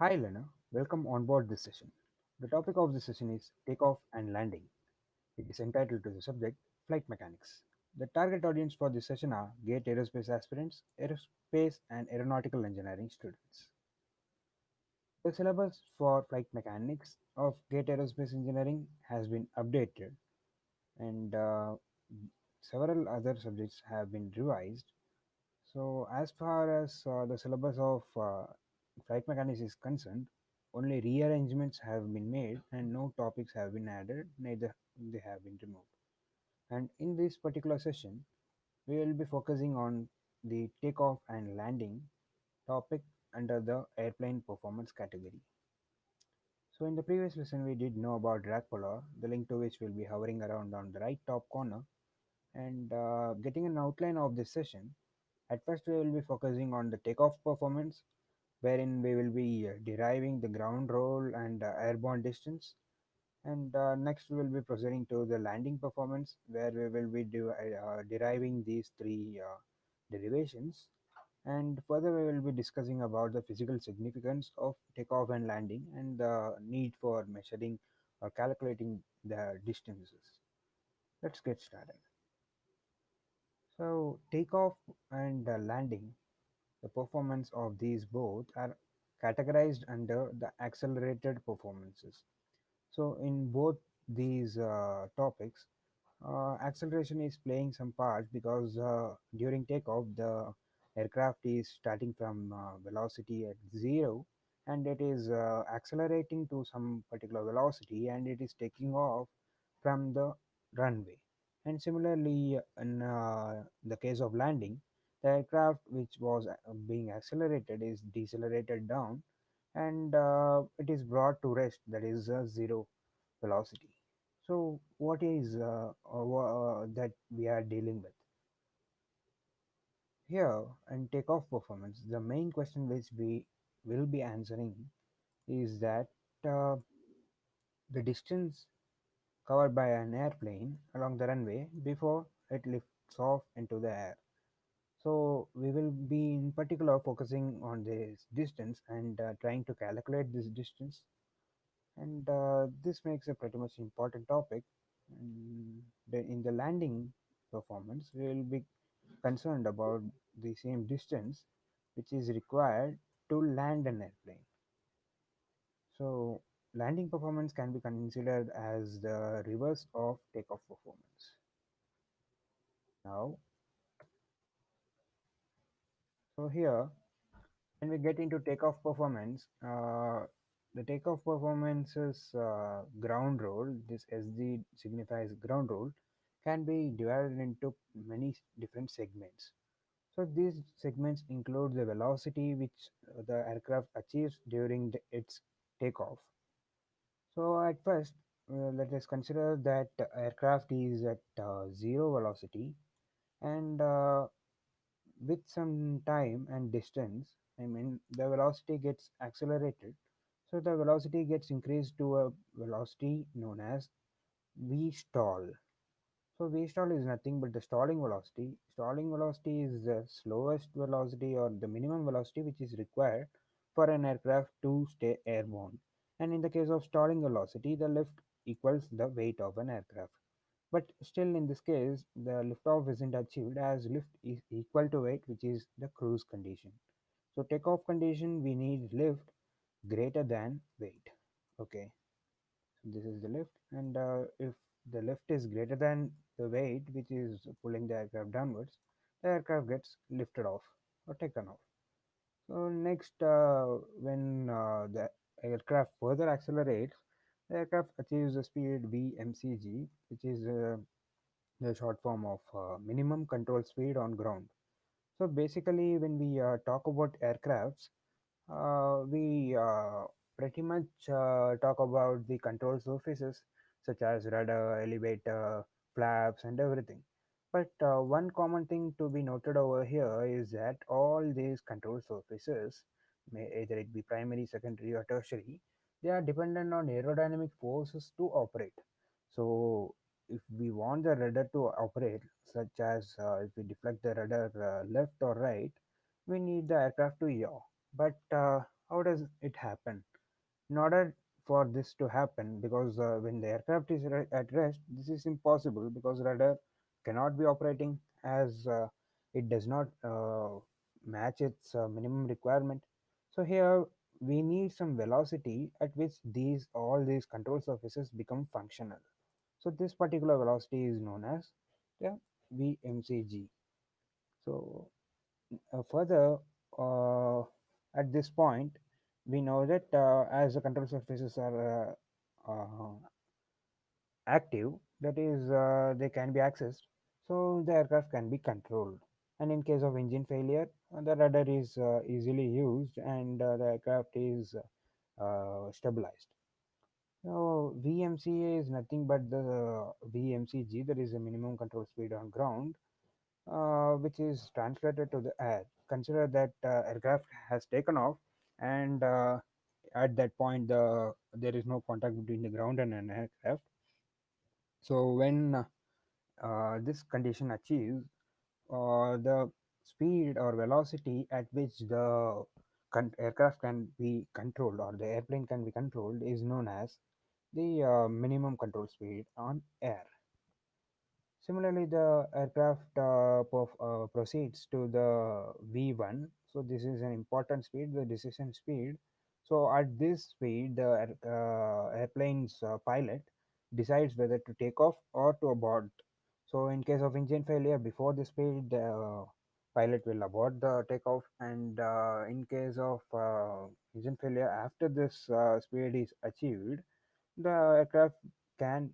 Hi Lena, welcome on board this session. The topic of this session is Takeoff and Landing. It is entitled to the subject Flight Mechanics. The target audience for this session are GATE Aerospace aspirants, aerospace and aeronautical engineering students. The syllabus for flight mechanics of GATE Aerospace Engineering has been updated and several other subjects have been revised. So, as far as the syllabus of flight mechanics is concerned, only rearrangements have been made and no topics have been added, neither they have been removed. And in this particular session, we will be focusing on the takeoff and landing topic under the airplane performance category. So, in the previous lesson, we did know about drag polar, the link to which will be hovering around on the right top corner, and getting an outline of this session. At first, we will be focusing on the takeoff performance, wherein we will be deriving the ground roll and airborne distance. And next, we will be proceeding to the landing performance, where we will be deriving these three derivations. And further, we will be discussing about the physical significance of takeoff and landing and the need for measuring or calculating the distances. Let's get started. So, takeoff and landing, the performance of these both are categorized under the accelerated performances. So, in both these topics, acceleration is playing some part because during takeoff, the aircraft is starting from velocity at zero and it is accelerating to some particular velocity and it is taking off from the runway. And similarly, in the case of landing, the aircraft which was being accelerated is decelerated down and it is brought to rest, that is zero velocity. So, what is that we are dealing with here in takeoff performance? The main question which we will be answering is that uh, the distance covered by an airplane along the runway before it lifts off into the air. So, we will be in particular focusing on this distance and trying to calculate this distance, and this makes a pretty much important topic. And in the landing performance, we will be concerned about the same distance which is required to land an airplane. So, landing performance can be considered as the reverse of takeoff performance. Now, so here, when we get into takeoff performance, the takeoff performance's ground roll, this SG signifies ground roll, can be divided into many different segments. So these segments include the velocity which the aircraft achieves during its takeoff. So at first, let us consider that aircraft is at zero velocity and with some time and distance, I mean, the velocity gets accelerated. So the velocity gets increased to a velocity known as V stall. So V stall is nothing but the stalling velocity. Stalling velocity is the slowest velocity or the minimum velocity which is required for an aircraft to stay airborne. And in the case of stalling velocity, the lift equals the weight of an aircraft. But still, in this case, the liftoff isn't achieved as lift is equal to weight, which is the cruise condition. So, takeoff condition, we need lift greater than weight. Okay, so this is the lift, and if the lift is greater than the weight, which is pulling the aircraft downwards, the aircraft gets lifted off or taken off. So, next, when the aircraft further accelerates, the aircraft achieves the speed VMCG, which is the short form of minimum control speed on ground. So basically, when we talk about aircrafts, we pretty much talk about the control surfaces such as rudder, elevator, flaps, and everything. But one common thing to be noted over here is that all these control surfaces, may either it be primary, secondary, or tertiary, they are dependent on aerodynamic forces to operate. So if we want the rudder to operate, such as if we deflect the rudder left or right, we need the aircraft to yaw. But How does it happen? In order for this to happen, because when the aircraft is at rest, this is impossible because radar cannot be operating as it does not match its minimum requirement. So here we need some velocity at which these all these control surfaces become functional. So this particular velocity is known as the VMCG. So further, uh, at this point, we know that as the control surfaces are active, that is, they can be accessed, so the aircraft can be controlled. And in case of engine failure, the radar is easily used and the aircraft is stabilized. So VMCA is nothing but the VMCG, that is a minimum control speed on ground, which is translated to the air. Consider that aircraft has taken off, and at that point, there is no contact between the ground and an aircraft. So when this condition achieves, the speed or velocity at which the aircraft can be controlled or the airplane can be controlled is known as the minimum control speed on air. Similarly, the aircraft proceeds to the V1. So this is an important speed, the decision speed. So at this speed, the airplane's pilot decides whether to take off or to abort. So in case of engine failure before the speed, the pilot will abort the takeoff, and in case of engine failure after this speed is achieved, the aircraft can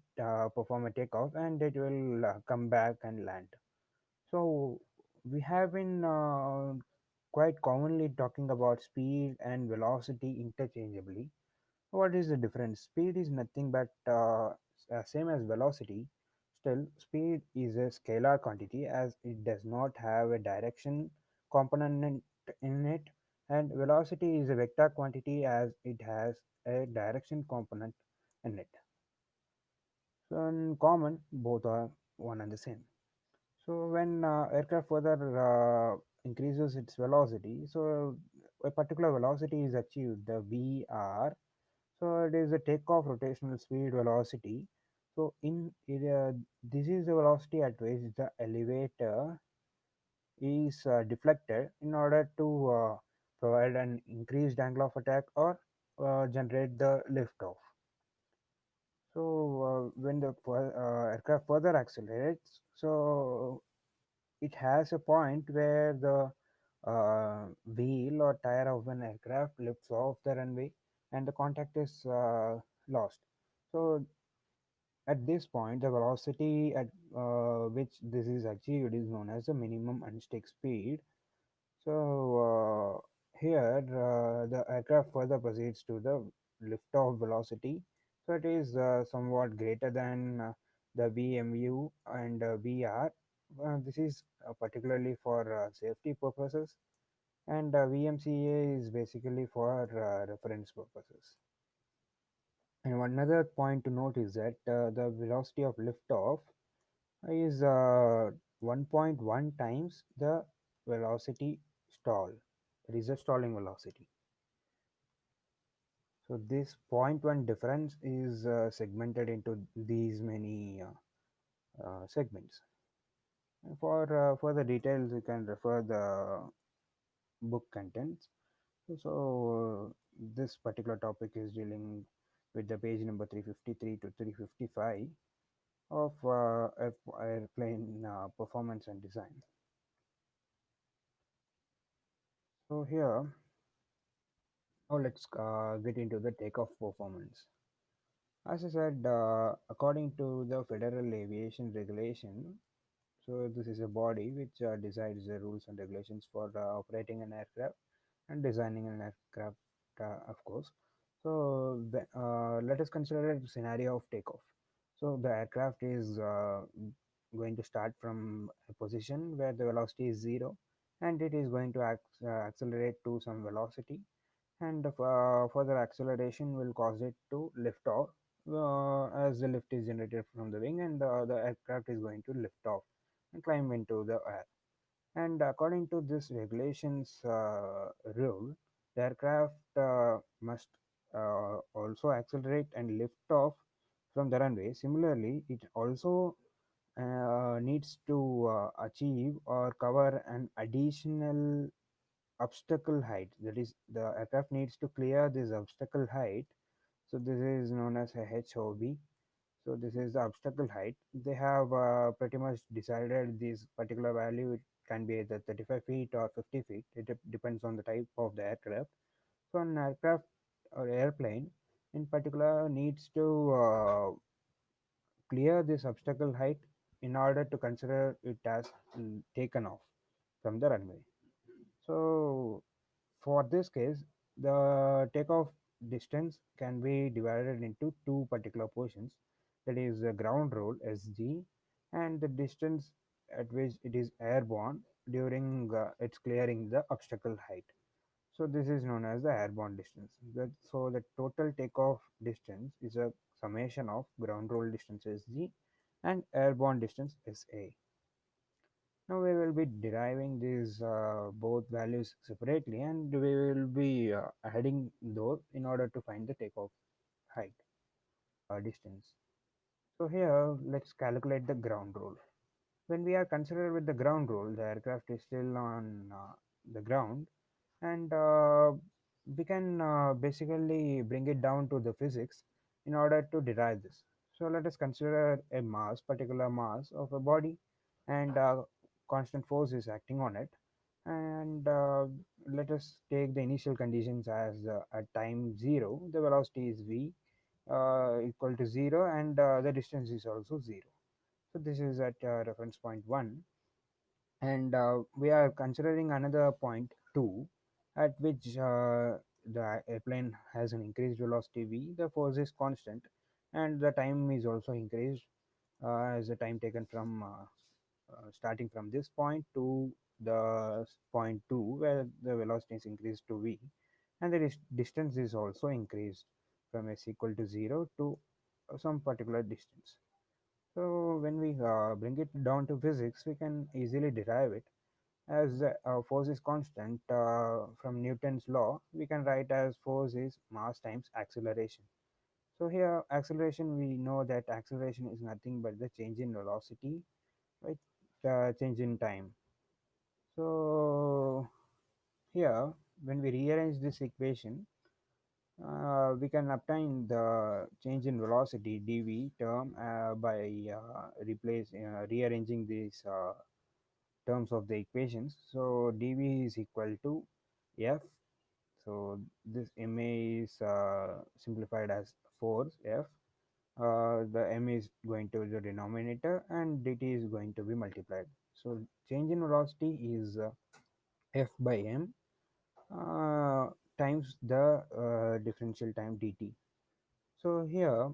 perform a takeoff and it will come back and land. So we have been quite commonly talking about speed and velocity interchangeably. What is the difference? Speed is nothing but same as velocity. Still, speed is a scalar quantity as it does not have a direction component in it, and velocity is a vector quantity as it has a direction component in it. So in common, both are one and the same. So when aircraft further increases its velocity, so a particular velocity is achieved, the VR. So it is the takeoff rotational speed velocity. So in it, this is the velocity at which the elevator is deflected in order to provide an increased angle of attack or generate the liftoff. So when the aircraft further accelerates, so it has a point where the wheel or tire of an aircraft lifts off the runway and the contact is lost. So at this point, the velocity at which this is achieved is known as the minimum unstick speed. So here the aircraft further proceeds to the liftoff velocity. So it is somewhat greater than the VMU and VR. This is particularly for safety purposes, and VMCA is basically for reference purposes. And one other point to note is that the velocity of liftoff is 1.1 times the velocity stall. It is a stalling velocity. So this point one difference is segmented into these many segments. And for further details, you can refer the book contents. So this particular topic is dealing with the page number 353 to 355 of airplane performance and design. So here, now let's get into the takeoff performance. As I said, according to the Federal Aviation Regulation, so this is a body which decides the rules and regulations for operating an aircraft and designing an aircraft, of course. So let us consider a scenario of takeoff. So the aircraft is going to start from a position where the velocity is zero, and it is going to accelerate to some velocity, and further acceleration will cause it to lift off as the lift is generated from the wing, and the aircraft is going to lift off and climb into the air. And according to this regulations rule, The aircraft must also accelerate and lift off from the runway. Similarly, it also needs to achieve or cover an additional obstacle height. That is, the aircraft needs to clear this obstacle height. So this is known as a HOB. So this is the obstacle height. They have pretty much decided this particular value. It can be either 35 feet or 50 feet. It depends on the type of the aircraft. So an aircraft or airplane in particular needs to clear this obstacle height in order to consider it as taken off from the runway. So for this case, the takeoff distance can be divided into two particular portions, that is the ground roll SG and the distance at which it is airborne during its clearing the obstacle height. So this is known as the airborne distance. So the total takeoff distance is a summation of ground roll distance SG and airborne distance SA. Now we will be deriving these both values separately, and we will be adding those in order to find the takeoff height distance. So here let's calculate the ground roll. When we are considered with the ground roll, the aircraft is still on the ground, and we can basically bring it down to the physics in order to derive this. So let us consider a mass, particular mass of a body, and constant force is acting on it. And let us take the initial conditions as at time 0, the velocity is v equal to 0, and the distance is also 0. So this is at reference point 1, and we are considering another point 2 at which the airplane has an increased velocity v, the force is constant, and the time is also increased as the time taken from starting from this point to the point 2 where the velocity is increased to v, and the distance is also increased from s equal to 0 to some particular distance. So when we bring it down to physics, we can easily derive it as force is constant from Newton's law. We can write as force is mass times acceleration. So here acceleration, we know that acceleration is nothing but the change in velocity, right? Change in time. So here when we rearrange this equation, we can obtain the change in velocity dv term by rearranging these terms of the equations. So dv is equal to f. So this ma is simplified as force f. The m is going to the denominator and dt is going to be multiplied. So change in velocity is f by m uh, times the differential time dt. So here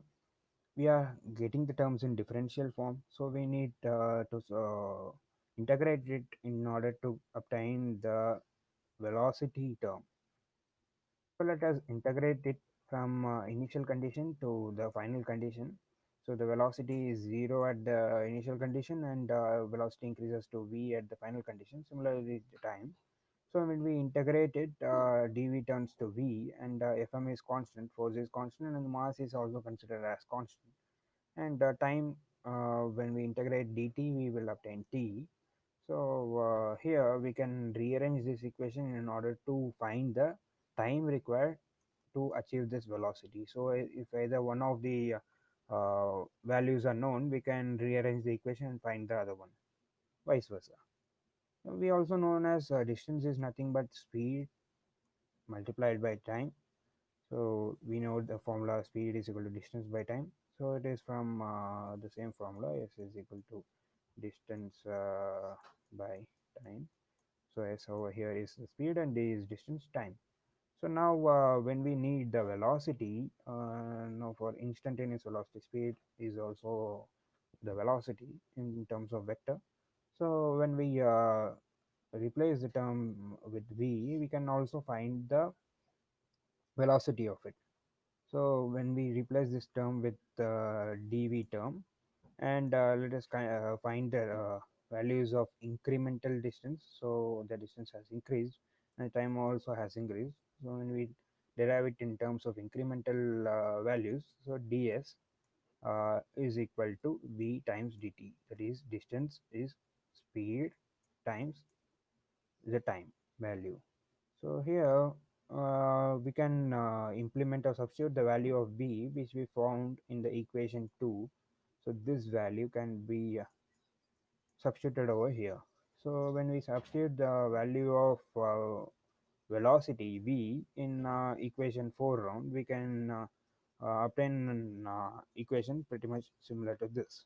we are getting the terms in differential form, so we need to integrate it in order to obtain the velocity term. So let us integrate it from initial condition to the final condition. So the velocity is 0 at the initial condition, and velocity increases to v at the final condition. Similarly, the time. So when we integrate it, dv turns to v, and fm is constant, force is constant, and mass is also considered as constant. And time, when we integrate dt, we will obtain t. So here we can rearrange this equation in order to find the time required to achieve this velocity. So if either one of the values are known, we can rearrange the equation and find the other one, vice versa. We also known as distance is nothing but speed multiplied by time. So we know the formula speed is equal to distance by time. So it is from the same formula, s is equal to distance by time. So s over here is the speed and d is distance time. So now when we need the velocity, now for instantaneous velocity, speed is also the velocity in terms of vector. So when we replace the term with v, we can also find the velocity of it. So when we replace this term with the dv term, and let us find the values of incremental distance. So the distance has increased and time also has increased. So when we derive it in terms of incremental values, so ds is equal to v times dt, that is distance is speed times the time value. So here we can implement or substitute the value of b which we found in the equation 2. So this value can be substituted over here. So when we substitute the value of velocity v in equation 4 round, we can obtain an equation pretty much similar to this.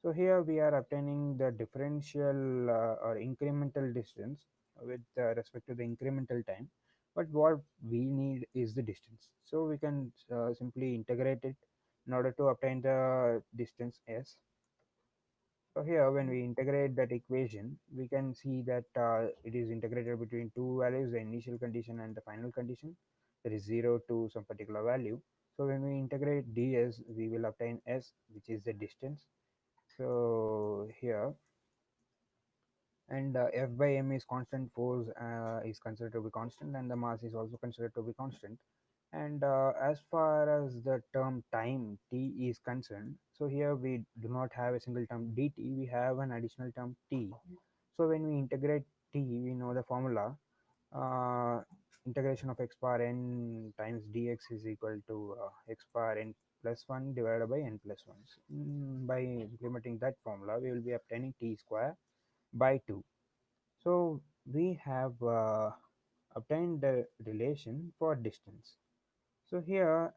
So here we are obtaining the differential or incremental distance with respect to the incremental time. But what we need is the distance. So we can simply integrate it in order to obtain the distance s. So here when we integrate that equation, we can see that it is integrated between two values, the initial condition and the final condition. That is 0 to some particular value. So when we integrate ds, we will obtain s, which is the distance. So here, and F by m is constant, force is considered to be constant, and the mass is also considered to be constant. And as far as the term time t is concerned, so here we do not have a single term dt, we have an additional term t. So when we integrate t, we know the formula. uh, Integration of x power n times dx is equal to x power n plus 1 divided by n plus 1. By implementing that formula, we will be obtaining t square by 2. So we have obtained the relation for distance. So here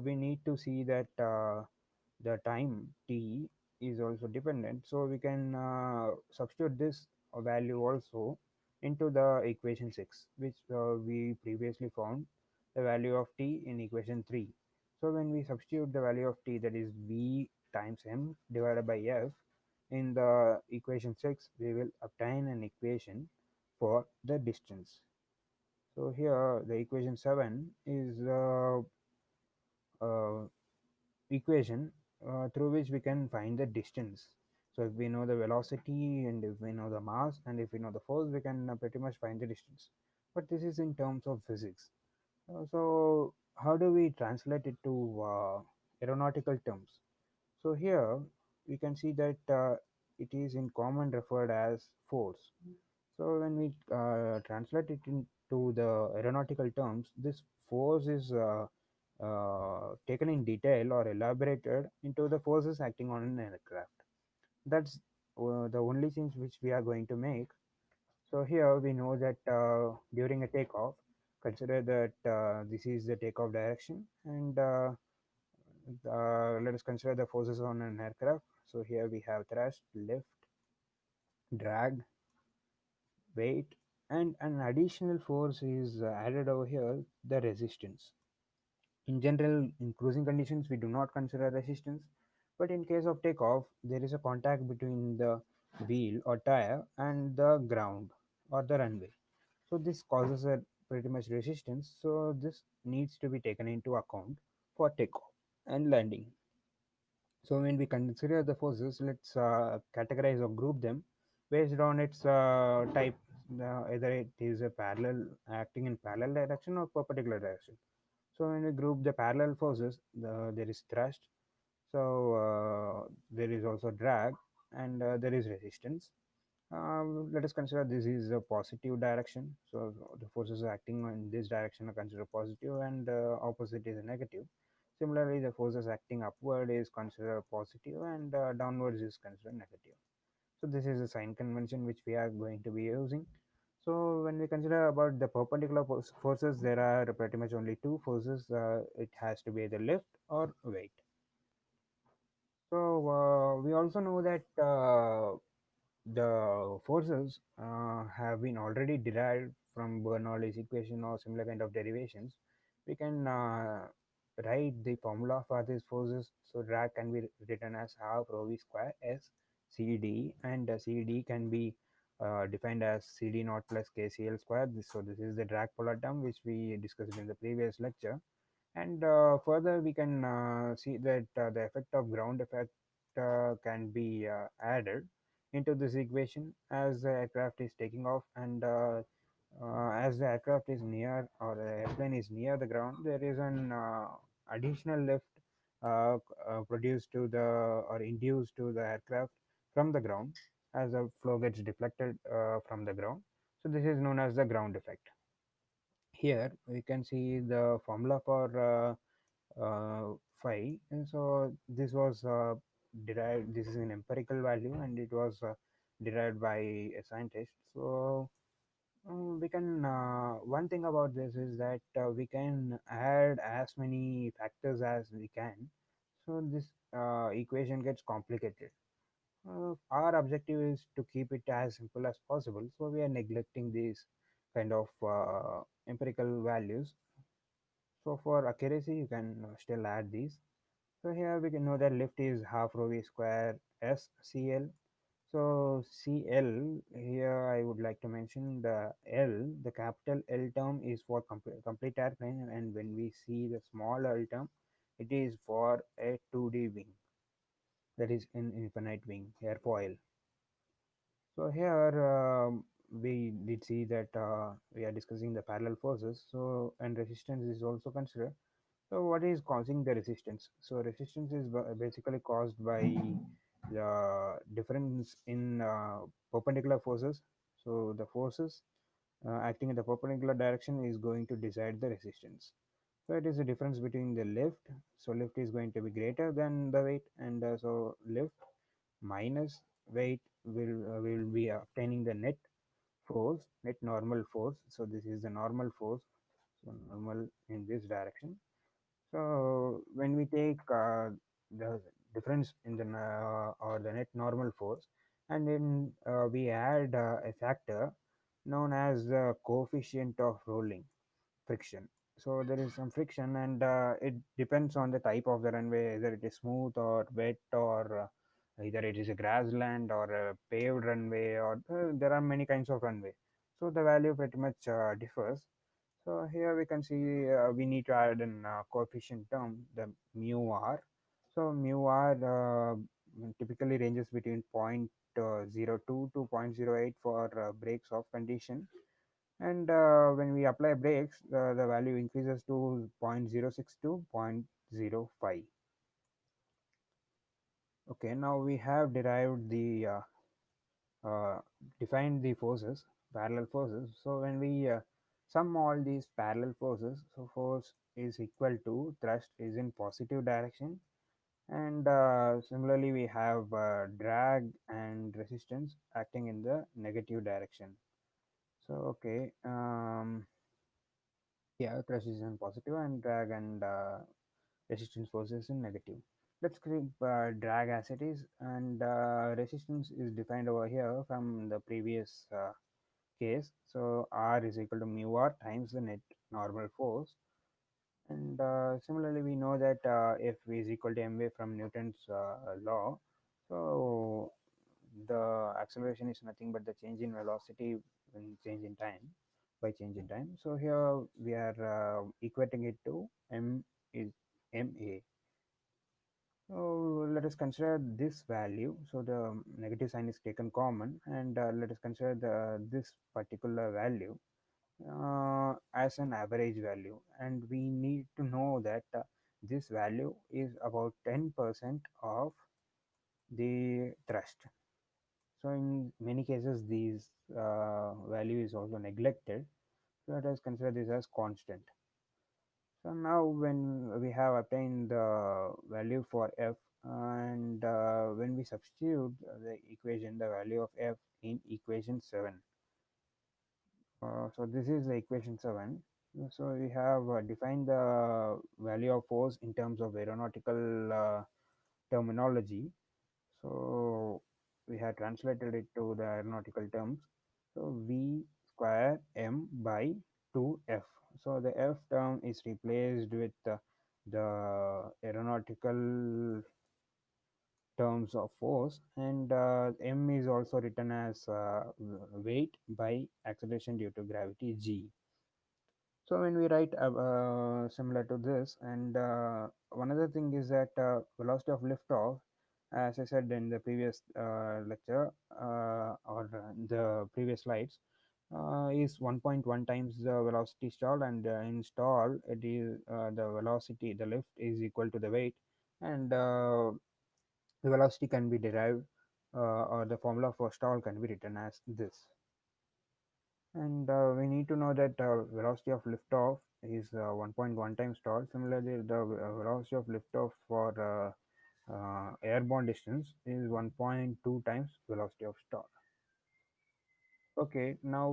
we need to see that the time t is also dependent. So we can substitute this value also into the equation 6, which we previously found the value of t in equation 3. So when we substitute the value of t, that is v times m divided by f, in the equation 6, we will obtain an equation for the distance. So here the equation 7 is uh, equation through which we can find the distance. So if we know the velocity and if we know the mass and if we know the force, we can pretty much find the distance. But this is in terms of physics. So how do we translate it to aeronautical terms? So here we can see that it is in common referred as force. So when we translate it into the aeronautical terms, this force is taken in detail or elaborated into the forces acting on an aircraft. That's the only things which we are going to make. So here we know that during a takeoff, consider that this is the takeoff direction, and let us consider the forces on an aircraft. So here we have thrust, lift, drag, weight, and an additional force is added over here, the resistance. In general, in cruising conditions, we do not consider resistance, but in case of takeoff, there is a contact between the wheel or tire and the ground or the runway. So this causes a pretty much resistance. So this needs to be taken into account for takeoff and landing. So when we consider the forces, let's categorize or group them based on its type. Either it is a parallel, acting in parallel direction or perpendicular direction. So when we group the parallel forces, there is thrust. So there is also drag, and there is resistance. Let us consider this is a positive direction. So the forces acting in this direction are considered positive, and opposite is a negative. Similarly, the forces acting upward is considered positive, and downwards is considered negative. So this is a sign convention which we are going to be using. So when we consider about the perpendicular forces, there are pretty much only two forces. It has to be either lift or weight. So we also know that the forces have been already derived from Bernoulli's equation or similar kind of derivations. We can write the formula for these forces. So drag can be written as half rho v square s cd, and cd can be defined as cd naught plus kcl square. So this is the drag polar term which we discussed in the previous lecture. And further, we can see that the effect of ground effect can be added into this equation as the aircraft is taking off, and As the aircraft is near or the airplane is near the ground, there is an additional lift produced to the or induced to the aircraft from the ground as the flow gets deflected from the ground. So this is known as the ground effect. Here we can see the formula for phi, and so this was derived. This is an empirical value, and it was derived by a scientist. So we can one thing about this is that we can add as many factors as we can, so this equation gets complicated. Our objective is to keep it as simple as possible, so we are neglecting these kind of empirical values. So for accuracy you can still add these. So here we can know that lift is half rho v square s cl. So CL here I would like to mention the L, the capital L term is for complete airplane, and when we see the small L term, it is for a 2D wing, that is an infinite wing airfoil. So here we did see that we are discussing the parallel forces. So and resistance is also considered. So what is causing the resistance? So resistance is basically caused by the difference in perpendicular forces. So the forces acting in the perpendicular direction is going to decide the resistance. So it is a difference between the lift. So lift is going to be greater than the weight, and so lift minus weight will be obtaining the net force, net normal force. So this is the normal force. So normal in this direction. So when we take the difference in the or the net normal force, and then we add a factor known as the coefficient of rolling friction. So there is some friction, and it depends on the type of the runway, either it is smooth or wet, or either it is a grassland or a paved runway, or there are many kinds of runway. So the value pretty much differs. So here we can see we need to add an coefficient term, the mu r. So mu r typically ranges between point zero 0.02 to point zero 0.08 for brakes off condition. And when we apply brakes, the value increases to point zero 0.06 to point zero 0.05. Okay, now we have derived the uh, defined the forces, parallel forces. So when we sum all these parallel forces, so force is equal to thrust is in positive direction, and similarly we have drag and resistance acting in the negative direction. So okay, yeah, thrust is in positive and drag and resistance forces in negative. Let's keep drag as it is, and resistance is defined over here from the previous case. So R is equal to mu R times the net normal force. And similarly, we know that F is equal to ma from Newton's law. So the acceleration is nothing but the change in velocity when change in time by change in time. So here we are equating it to m is ma. So let us consider this value. So the negative sign is taken common, and let us consider this particular value as an average value, and we need to know that this value is about 10% of the thrust. So in many cases, these value is also neglected. So let us consider this as constant. So now when we have obtained the value for f, and when we substitute the equation, the value of f in equation 7. So this is the equation 7. So we have defined the value of force in terms of aeronautical terminology. So we have translated it to the aeronautical terms. So V square m by 2f. So the f term is replaced with the aeronautical terms of force, and m is also written as weight by acceleration due to gravity g. So when we write similar to this, and one other thing is that velocity of liftoff, as I said in the previous lecture or the previous slides, is 1.1 times the velocity stall, and in stall it is the velocity, the lift is equal to the weight, and the velocity can be derived, or the formula for stall can be written as this. And we need to know that velocity of liftoff is 1.1 times stall. Similarly, the velocity of liftoff for airborne distance is 1.2 times velocity of stall. Okay, now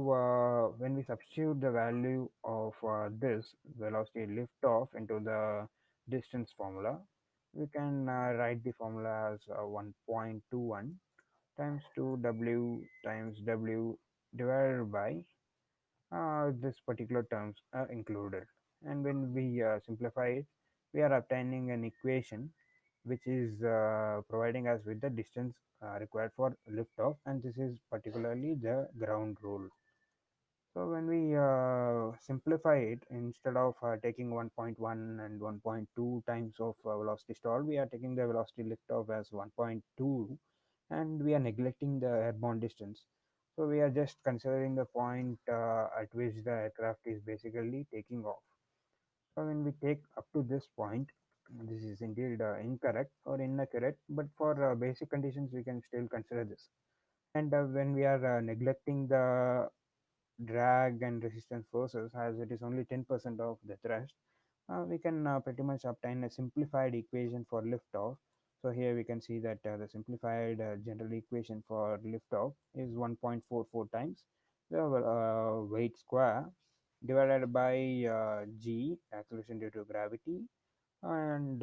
when we substitute the value of this velocity liftoff into the distance formula, we can write the formula as 1.21 times 2w times w divided by this particular terms are included. And when we simplify it, we are obtaining an equation which is providing us with the distance required for liftoff, and this is particularly the ground rule. So when we simplify it, instead of taking 1.1 and 1.2 times of velocity stall, we are taking the velocity liftoff as 1.2, and we are neglecting the airborne distance. So we are just considering the point at which the aircraft is basically taking off. So when we take up to this point, this is indeed incorrect or inaccurate, but for basic conditions, we can still consider this. And when we are neglecting the drag and resistance forces, as it is only 10% of the thrust, we can pretty much obtain a simplified equation for liftoff. So here we can see that the simplified general equation for liftoff is 1.44 times the weight square divided by g, acceleration due to gravity, and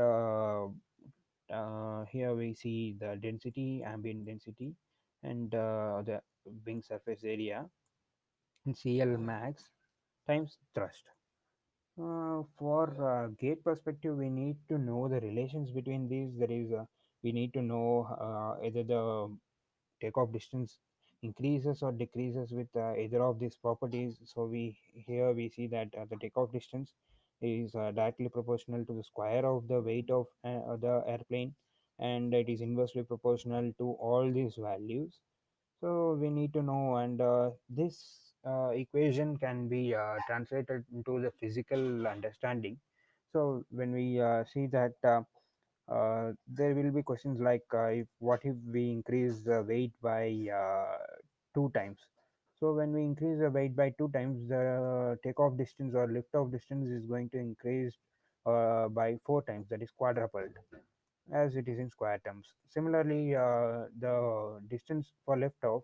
here we see the density, ambient density, and the wing surface area, and CL max times thrust. For gate perspective, we need to know the relations between these. There is we need to know either the takeoff distance increases or decreases with either of these properties. So we here we see that the takeoff distance is directly proportional to the square of the weight of the airplane, and it is inversely proportional to all these values. So we need to know, and this equation can be translated into the physical understanding. So when we see that there will be questions like if what if we increase the weight by 2 times. So when we increase the weight by 2 times, the takeoff distance or liftoff distance is going to increase by 4 times, that is quadrupled, as it is in square terms. Similarly, the distance for liftoff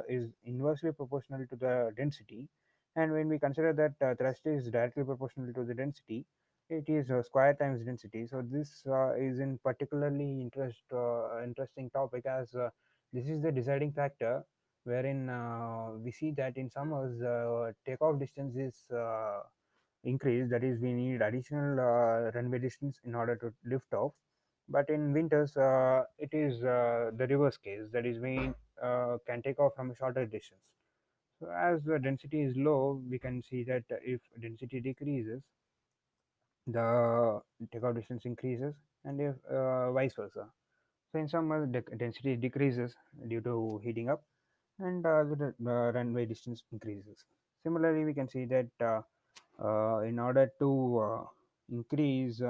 is inversely proportional to the density, and when we consider that thrust is directly proportional to the density, it is square times density. So this is in particularly interesting topic, as this is the deciding factor, wherein we see that in summers takeoff distance is increased, that is we need additional runway distance in order to lift off. But in winters it is the reverse case, that is we can take off from a shorter distance. So as the density is low, we can see that if density decreases, the takeoff distance increases, and if vice versa. So in summer density decreases due to heating up, and the runway distance increases. Similarly, we can see that in order to increase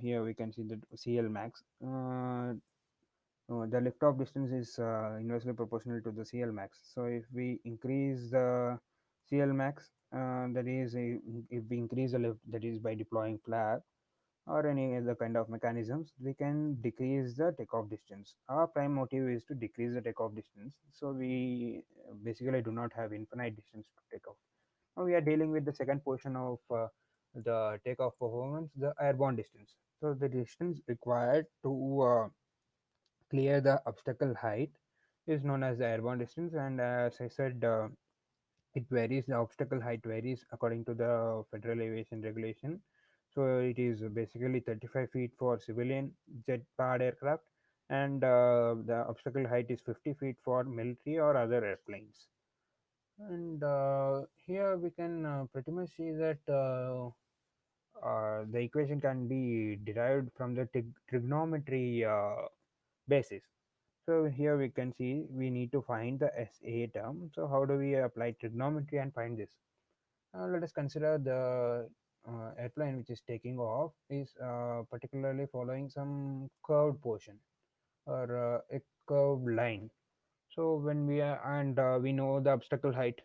here we can see the CL max. The liftoff distance is inversely proportional to the CL max. So if we increase the CL max, that is, if we increase the lift, that is by deploying flap or any other kind of mechanisms, we can decrease the takeoff distance. Our prime motive is to decrease the takeoff distance. So we basically do not have infinite distance to take off. Now we are dealing with the second portion of the takeoff performance, the airborne distance. So the distance required to clear the obstacle height is known as the airborne distance, and as I said, it varies. The obstacle height varies according to the Federal Aviation Regulation. So it is basically 35 feet for civilian jet powered aircraft, and the obstacle height is 50 feet for military or other airplanes. And here we can pretty much see that the equation can be derived from the trigonometry basis. So here we can see we need to find the SA term. So how do we apply trigonometry and find this? Let us consider the airplane which is taking off is particularly following some curved portion or a curved line. So when we are and we know the obstacle height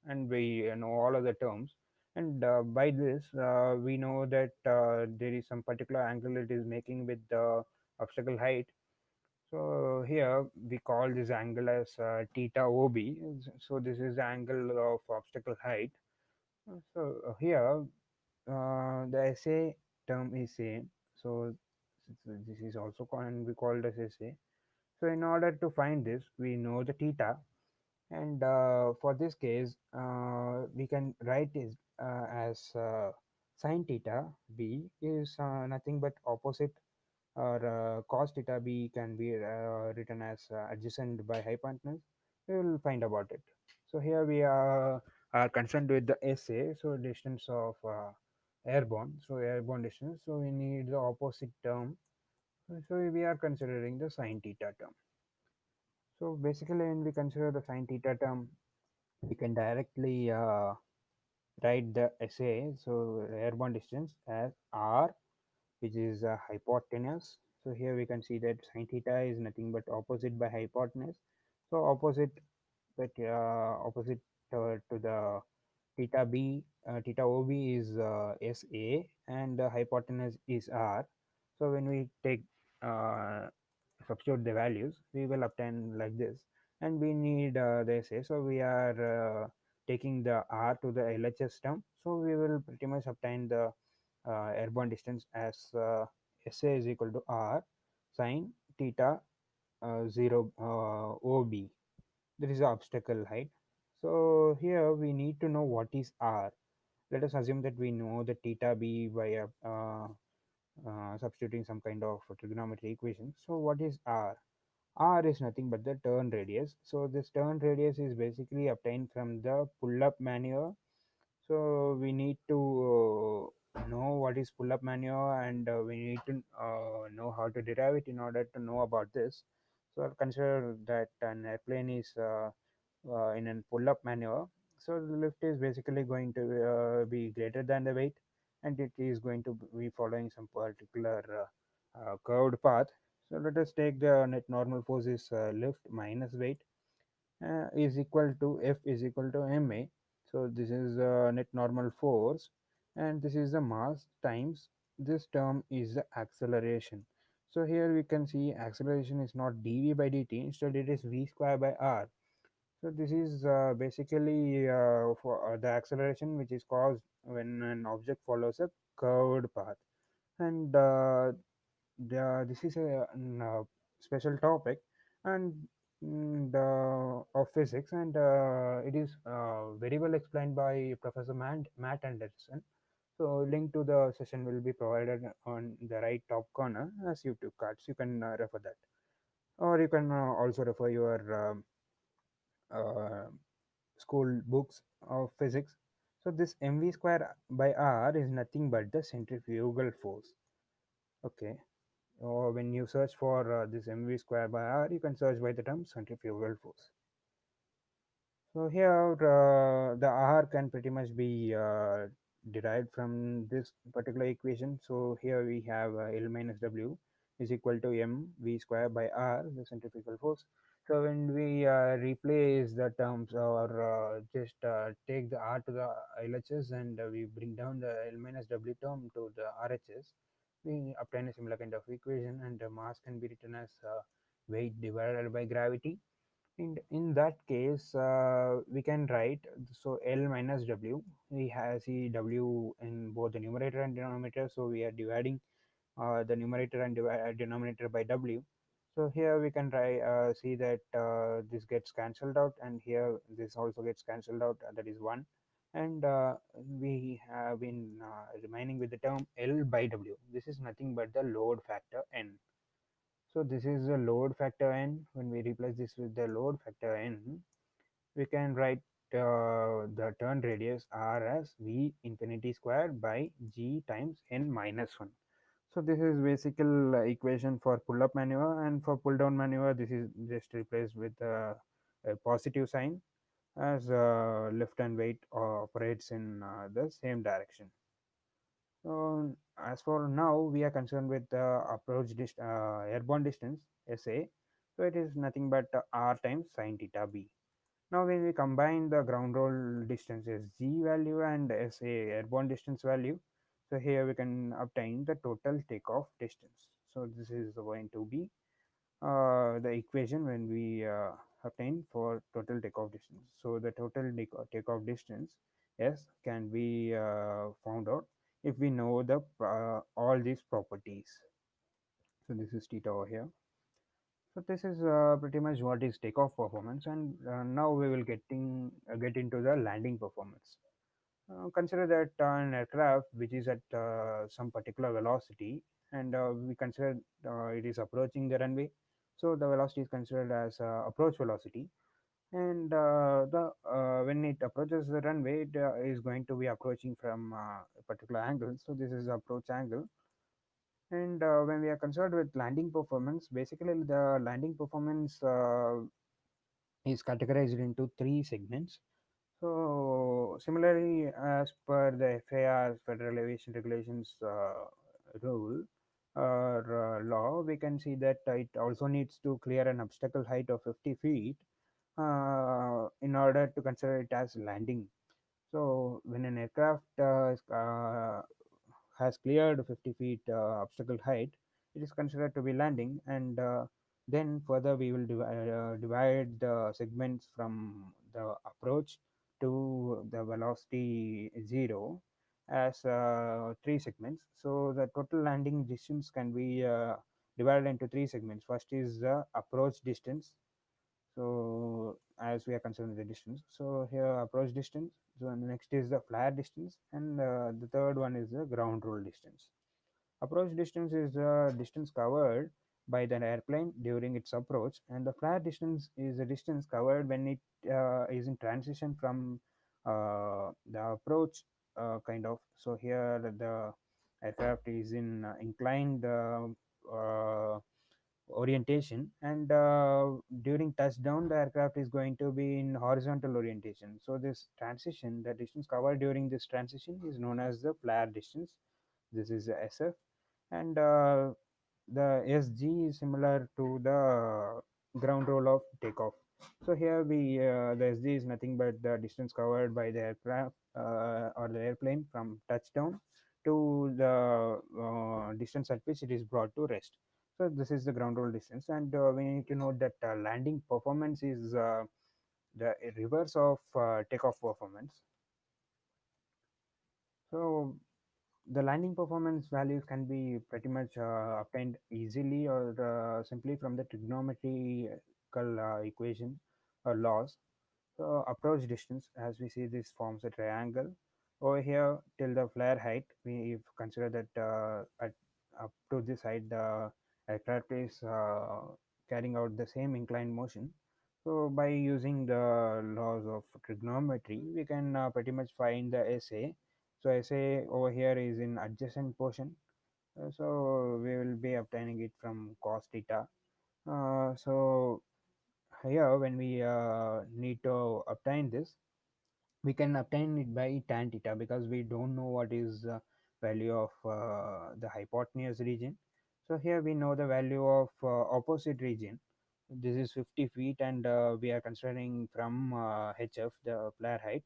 and we know all of the terms, and by this we know that there is some particular angle it is making with the obstacle height. So here we call this angle as theta OB. So this is the angle of obstacle height. So here the SA term is same. So this is also can be called as SA. So in order to find this, we know the theta, and for this case, we can write it as sine theta b is nothing but opposite, or cos theta b can be written as adjacent by hypotenuse. We will find about it. So here we are concerned with the SA, so distance of airborne, so airborne distance. So we need the opposite term. So we are considering the sine theta term. So basically, when we consider the sine theta term, we can directly write the SA, so airborne distance, as r, which is hypotenuse. So here we can see that sine theta is nothing but opposite by hypotenuse. So opposite to the theta b, theta ob is SA, and the hypotenuse is r. So when we take substitute the values, we will obtain like this, and we need the SA. So we are taking the r to the LHS term. So we will pretty much obtain the airborne distance as SA is equal to r sine theta 0 OB. That is the obstacle height. So here we need to know what is r. Let us assume that we know the theta b by substituting some kind of trigonometry equation. So what is r? R is nothing but the turn radius. So this turn radius is basically obtained from the pull-up maneuver. So we need to know what is pull-up maneuver, and we need to know how to derive it in order to know about this. So consider that an airplane is in a pull-up maneuver. So the lift is basically going to be greater than the weight, and it is going to be following some particular curved path. So let us take the net normal force is lift minus weight is equal to F is equal to ma. So this is net normal force, and this is the mass times this term is the acceleration. So here we can see acceleration is not dv by dt, instead it is v square by r. So this is basically for the acceleration which is caused when an object follows a curved path. And this is a special topic, and of physics, and it is very well explained by Professor Matt Anderson. So link to the session will be provided on the right top corner as YouTube cards. You can refer that, or you can also refer your uh, school books of physics. So this mv square by r is nothing but the centrifugal force. Okay. Or when you search for this mv square by r, you can search by the term centrifugal force. So here the r can pretty much be derived from this particular equation. So here we have L minus W is equal to mv square by r, the centrifugal force. So when we replace the terms, or just take the r to the LHS, and we bring down the L minus W term to the RHS, we obtain a similar kind of equation, and the mass can be written as weight divided by gravity. And in that case, we can write, so L minus W. We have see W in both the numerator and denominator, so we are dividing the numerator and denominator by W. So here we can try see that this gets cancelled out, and here this also gets cancelled out. That is one, and we have been remaining with the term L by W. This is nothing but the load factor N. So this is the load factor N. When we replace this with the load factor N, we can write the turn radius R as V infinity square by G times N minus 1. So this is basical equation for pull up maneuver, and for pull down maneuver this is just replaced with a positive sign, as lift and weight operates in the same direction. So as for now, we are concerned with airborne distance SA. So it is nothing but r times sine theta b. Now when we combine the ground roll distance g value and SA airborne distance value, so here we can obtain the total takeoff distance. So this is going to be the equation when we obtain for total takeoff distance. So the total takeoff distance yes can be found out if we know the all these properties. So this is theta over here. So this is pretty much what is takeoff performance, and now we will get into the landing performance. Consider that an aircraft which is at some particular velocity, and we consider it is approaching the runway. So the velocity is considered as approach velocity, and the when it approaches the runway, it is going to be approaching from a particular angle. So this is approach angle. And when we are concerned with landing performance, basically the landing performance is categorized into three segments. So similarly, as per the FAR Federal Aviation Regulations rule or law, we can see that it also needs to clear an obstacle height of 50 feet in order to consider it as landing. So when an aircraft has cleared 50 feet obstacle height, it is considered to be landing, and then further we will divide the segments from the approach to the velocity 0 as three segments. So the total landing distance can be divided into three segments. First is the approach distance. So as we are concerned with the distance, so here approach distance, so the next is the flare distance, and the third one is the ground roll distance. Approach distance is the distance covered by the airplane during its approach, and the flare distance is the distance covered when it is in transition from the approach kind of. So here the aircraft is in inclined orientation, and during touchdown the aircraft is going to be in horizontal orientation. So this transition, the distance covered during this transition, is known as the flare distance. This is the SF, and the SG is similar to the ground roll of takeoff. So here the SG is nothing but the distance covered by the aircraft or the airplane from touchdown to the distance at which it is brought to rest. So this is the ground roll distance, and we need to note that landing performance is the reverse of takeoff performance. So the landing performance values can be pretty much obtained easily or simply from the trigonometrical equation or laws. So approach distance, as we see, this forms a triangle. Over here till the flare height, we consider that at up to this height, the aircraft is carrying out the same inclined motion. So by using the laws of trigonometry, we can pretty much find the SA. So SA over here is in adjacent portion. So we will be obtaining it from cos theta. So here when we need to obtain this, we can obtain it by tan theta, because we don't know what is value of the hypotenuse region. So here we know the value of opposite region. This is 50 feet, and we are considering from HF the flare height.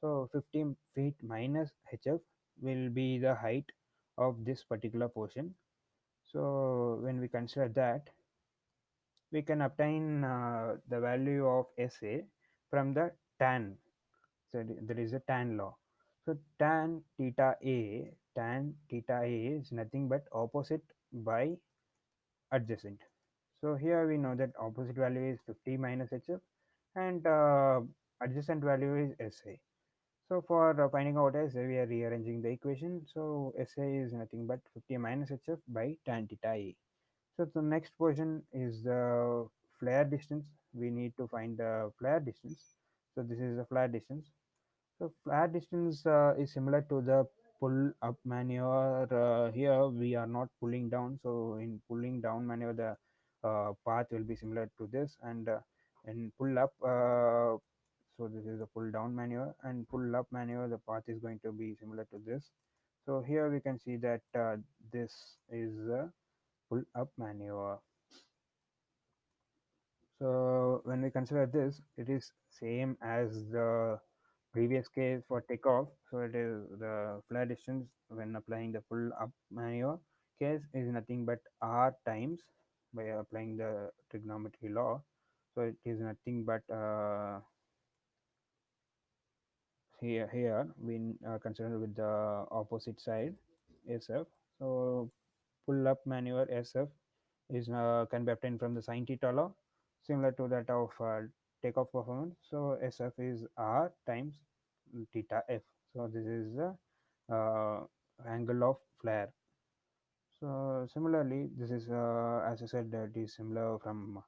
So 50 feet minus HF will be the height of this particular portion. So when we consider that, we can obtain the value of SA from the tan. So there is a tan law. So tan theta A is nothing but opposite by adjacent. So here we know that opposite value is 50 minus HF, and adjacent value is SA. So for finding out SA, we are rearranging the equation. So SA is nothing but 50 minus HF by tan theta A. So the next portion is the flare distance. We need to find the flare distance. So this is the flare distance. So flare distance is similar to the pull up maneuver, here we are not pulling down. So in pulling down maneuver, the path will be similar to this, and in pull up, so this is a pull down maneuver, and pull up maneuver, the path is going to be similar to this. So here we can see that this is a pull up maneuver. So when we consider this, it is same as the previous case for takeoff. So it is the flare distance when applying the pull up maneuver case is nothing but r times, by applying the trigonometry law. So it is nothing but here we consider with the opposite side, SF. So pull up maneuver SF is can be obtained from the sine theta law, similar to that of takeoff performance. So SF is R times theta F. So this is the angle of flare. So similarly, this is as I said, it is similar from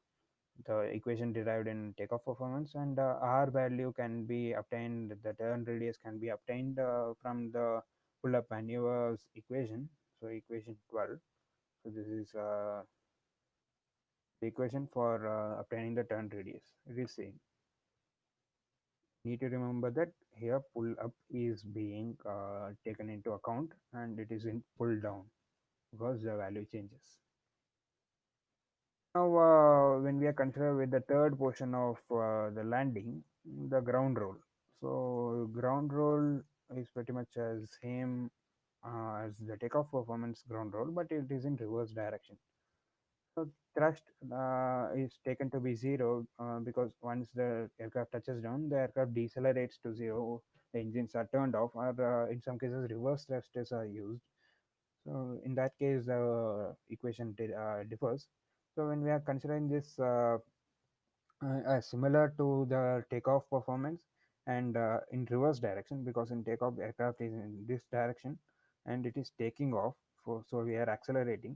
the equation derived in takeoff performance, and R value can be obtained. The turn radius can be obtained from the pull-up maneuvers equation. So equation 12. So this is the equation for obtaining the turn radius. It is same. Need to remember that here pull up is being taken into account, and it is in pull down because the value changes. Now, when we are considered with the third portion of the landing, the ground roll. So ground roll is pretty much as same as the takeoff performance ground roll, but it is in reverse direction. So thrust is taken to be zero because once the aircraft touches down, the aircraft decelerates to zero. The engines are turned off, or in some cases, reverse thrusters are used. So in that case, the equation differs. So when we are considering this similar to the takeoff performance, and in reverse direction, because in takeoff aircraft is in this direction and it is taking off, so we are accelerating.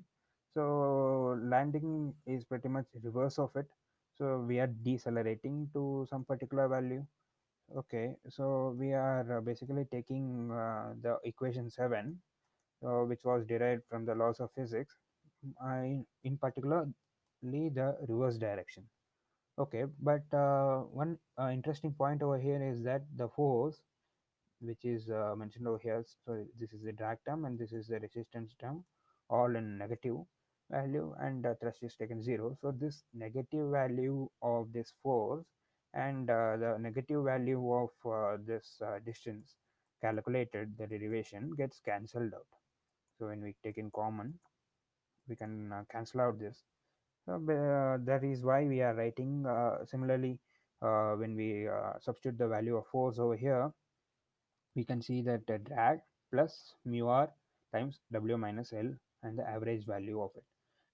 So landing is pretty much reverse of it. So we are decelerating to some particular value. Okay, so we are basically taking the equation 7, which was derived from the laws of physics, in particularly the reverse direction. Okay, but one interesting point over here is that the force, which is mentioned over here, so this is the drag term and this is the resistance term, all in negative value, and thrust is taken zero. So this negative value of this force and the negative value of this distance calculated, the derivation gets cancelled out. So when we take in common, we can cancel out this. That is why we are writing similarly. When we substitute the value of force over here, we can see that drag plus mu r times w minus l, and the average value of it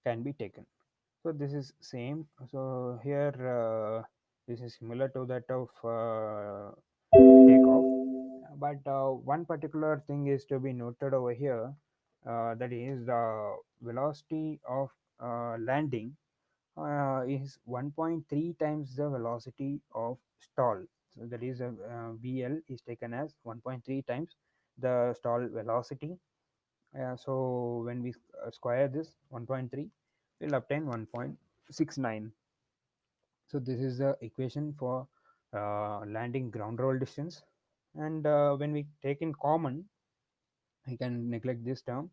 can be taken. So this is same. So here this is similar to that of takeoff, but one particular thing is to be noted over here, that is the velocity of landing is 1.3 times the velocity of stall. So that is VL is taken as 1.3 times the stall velocity. So when we square this 1.3, we'll obtain 1.69. So this is the equation for landing ground roll distance. And when we take in common, we can neglect this term,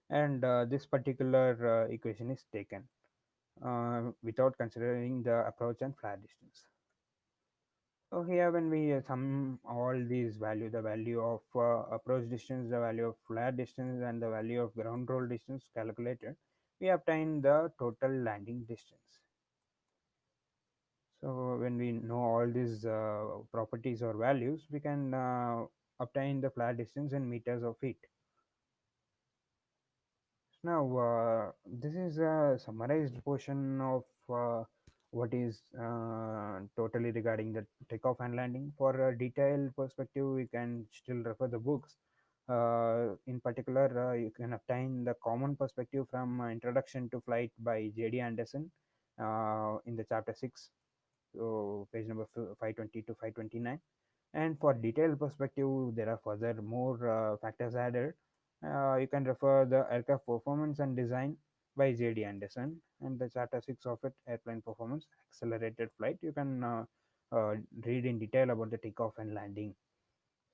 and this particular equation is taken without considering the approach and flight distance. So here when we sum all these value, the value of approach distance, the value of flight distance, and the value of ground roll distance calculated, we obtain the total landing distance. So when we know all these properties or values, we can obtain the flight distance in meters of feet. Now, this is a summarized portion of what is totally regarding the takeoff and landing. For a detailed perspective, we can still refer the books. In particular, you can obtain the common perspective from Introduction to Flight by J.D. Anderson in the chapter 6, so page number 520 to 529. And for detailed perspective, there are further more factors added. You can refer the Aircraft Performance and Design by J.D. Anderson, and the Chapter 6 of it, Airplane Performance, Accelerated Flight. You can read in detail about the takeoff and landing.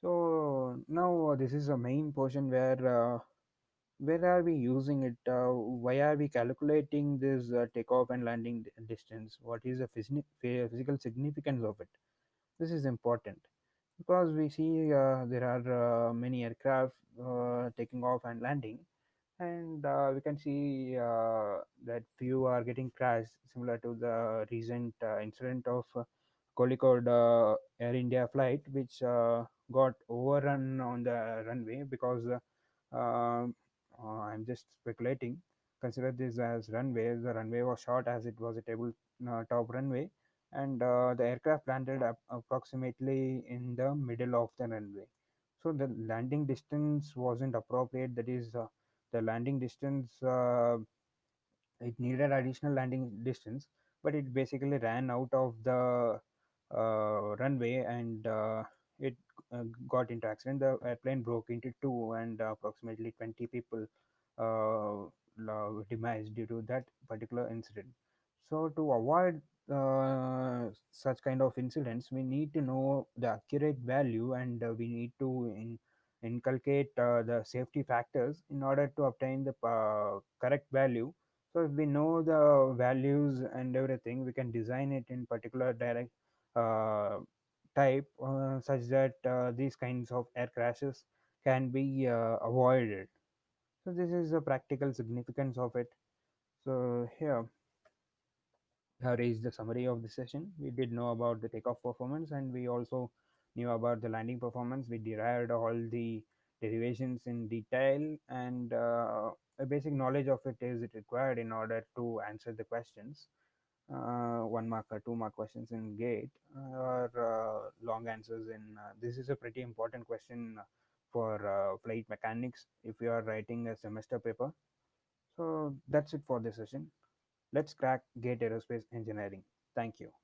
So now this is a main portion where are we using it? Why are we calculating this takeoff and landing distance? What is the physical significance of it? This is important because we see there are many aircraft taking off and landing, and we can see that few are getting crashed, similar to the recent incident of Colicode Air India flight, which got overrun on the runway because I'm just speculating. Consider this as runway. The runway was short as it was a table top runway, and the aircraft landed approximately in the middle of the runway. So the landing distance wasn't appropriate. That is, the landing distance, it needed additional landing distance, but it basically ran out of the runway, and it got into accident. The airplane broke into two, and approximately 20 people demised due to that particular incident. So to avoid such kind of incidents, we need to know the accurate value, and we need to inculcate the safety factors in order to obtain the correct value. So if we know the values and everything, we can design it in particular direct uh, type, such that these kinds of air crashes can be avoided. So this is the practical significance of it. So here is the summary of the session. We did know about the takeoff performance, and we also knew about the landing performance. We derived all the derivations in detail, and a basic knowledge of it is required in order to answer the questions. 1 mark or 2 mark questions in gate, or long answers in this is a pretty important question for flight mechanics if you are writing a semester paper. So that's it for this session. Let's crack gate aerospace engineering. Thank you.